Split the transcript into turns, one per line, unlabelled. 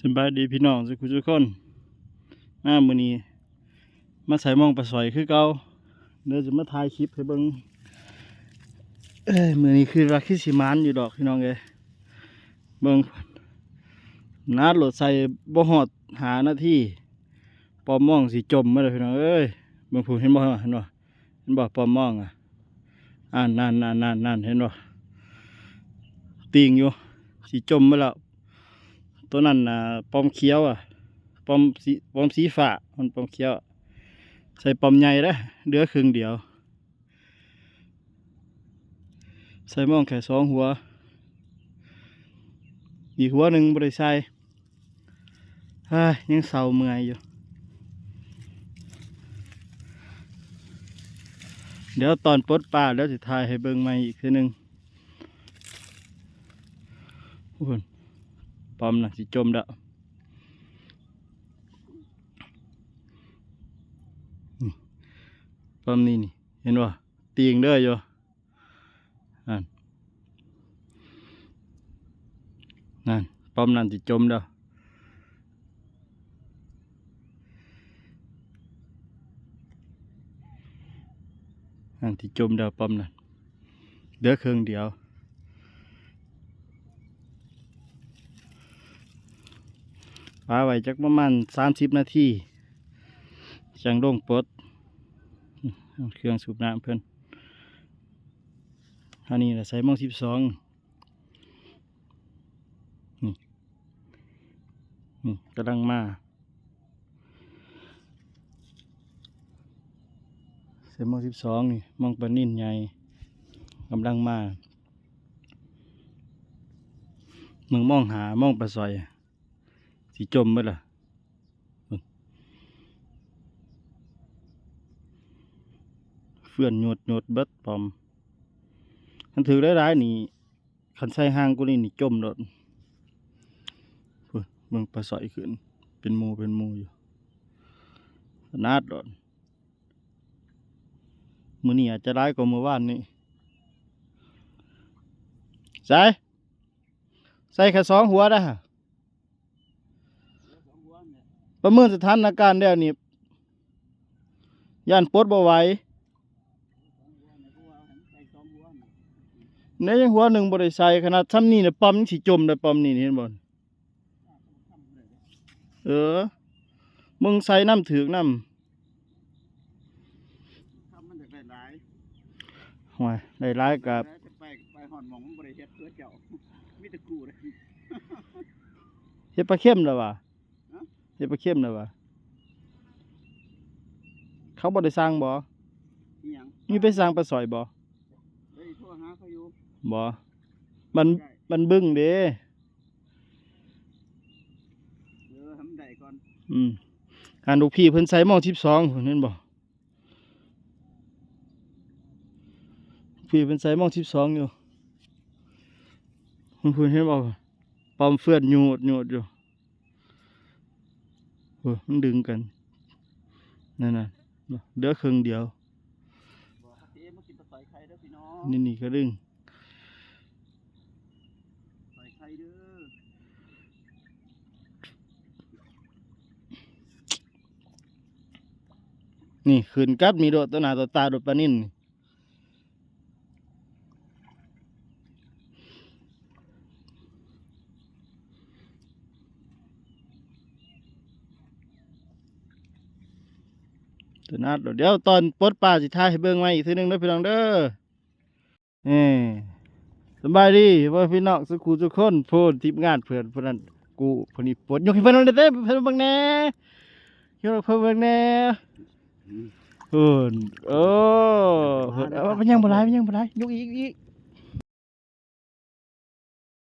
สบายดีพี่น้องทุกคนมื้อนี้มาใส่มองปลาสอยคือเก่าเดี๋ยวจะมาถ่ายคลิปให้เบิ่งมื้อนี้คือรักที่สิมานอยู่ดอกพี่น้องเอ้ยเบิ่งนัดโหลดใส่บ่ฮอดหานาทีปอมมองสิจมมาเลยพี่น้องเอ้ยเบิ่งผู้เห็นบ่เห็นบ่ปอมมองนั่นเห็นบ่ติงอยู่สิจมมาแล้วตัวนั้นปอมเขียวปอมสีฟ้ามันปอมเขียวใส่ปอมใหญ่เด้อเหลือครึ่งเดียวใส่มองแค่2 หัวอีกหัวหนึ่งบ่ได้ใส่ยังเศร้าเมื่อยอยู่เดี๋ยวตอนปลดปลาแล้วสิถ่ายให้เบิ่งใหม่อีกทีนึงปอมน่ะสิจมแล้วปอมนี่เห็นว่าตีงเด้ออยู่นั่นปอมนั่นสิจมแล้วนั่นสิจมแล้วปอมนั่นเหลือครึ่งเดียวปลาไว้จักประมาณ30 นาทีจังลงปลดเครื่องสูบน้ำเพื่อนอันนี้แหละใส่มอง12นี่กำลังมาใส่มอง12นี่มองปลานิ่นใหญ่กำลังมามึงมองหามองปลาสอยสิจมไหมล่ะเฟื่อนหยดเบิดปอมคันถือได้นี่คันใส่ห้างกูนี่จมโดดเบิ่งปลาสอยขึ้นเป็นหมูอยู่นาดโดดมื้อนี้อาจจะร้ายกว่าเมื่อวานนี้ใส่แค่2 หัวได้ประเมินสถานการณ์แล้วนี่ย่านปลดบ่ไหวเนี่ยยังหัวหนึ่งบริใส่ขนาดซ้ำนี่เนี่ยปั๊มสิจมได้ปั๊มนี่เห็นบ่มึงใส่น้ำถือกน้ำมันจะได้หลายห่วยได้หลายกับไปหอนหมองบริเฮ็ดเพื่อเจ้ามีตะกูเลยเฮ็ดปลาเข้มแล้ววะเฮ็ดปลาเข้มแล้ววะเขาบ่ได้สร้างบ่มีไปสร้างปลาสอยบ่บ่มันบึ้งเด้ทำได้ก่อนการลูกพี่เพิ่นใส่หม้อ12เห็นบ่พี่เพิ่นใส่หม้อ12อยู่เพิ่นเห็นบ่ปอมเฟื่อนหยดอยู่มันดึงกันนั่นน่ะเด้อครึ่งเดียวนี่ก็ดึงนี่ขืนกัดมีโดดตัวหน้าตัวตาโดดปลานิ่นตัวหน้าโดดเดี๋ยวตอนปลดปลาสิท้ายให้เบิ่งไว้อีกทีนึงเด้อพี่น้องเด้อสบายดีว่าพี่น้องสุขุทุกคนพูดทีมงานเพื่อนพนันกูพนี้ปลดยกให้เพื่อนเด้อเพื่อนบังแน่ยกเพื่อนบังแน่เพื่อนมันยังบ่ไรยกอีก